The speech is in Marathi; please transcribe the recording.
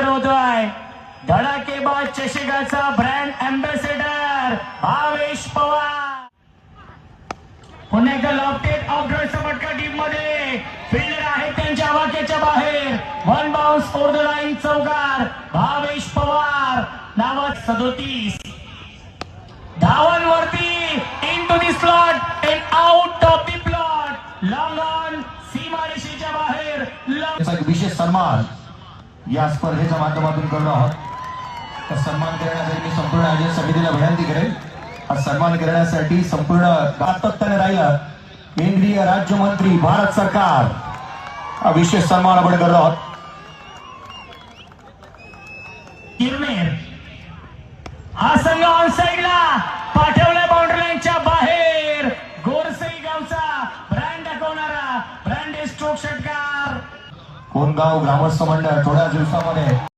होतोय धडाकेबाज चषकाचा ब्रँड अँबॅसेडर भावेश पवार. पुन्हा एकदा लॉफ्टेड ऑफड्रॉयचा फटका टीम मध्ये फिल्डर आहे त्यांच्या वाक्याच्या बाहेर. One bounce over the line चौकार. भावेश पवार नावात 37 धावांवरती into the slot and out of the plot. Long on सीमारेषेच्या बाहेर. एक विशेष सन्मान या स्पर्धेच्या माध्यमातून करणार आहोत. तर सन्मान करण्यासाठी मी संपूर्ण आयोजन समितीला विनंती करेन. हा सन्मान करण्यासाठी संपूर्ण सातत्याने राहिलं केंद्रीय राज्यमंत्री भारत सरकार हा विशेष सन्मान आपण करत आहोत. किरनेर हा संघ ऑन साइडला पाठवल्या बाउंड्री लाईनच्या बाहेर. गोरसई गावचा ब्रँड दाखवणारा ब्रँड स्ट्रोक षटकार. कोणगाव ग्रामस्थ मंडळ थोड्या दिवसामध्ये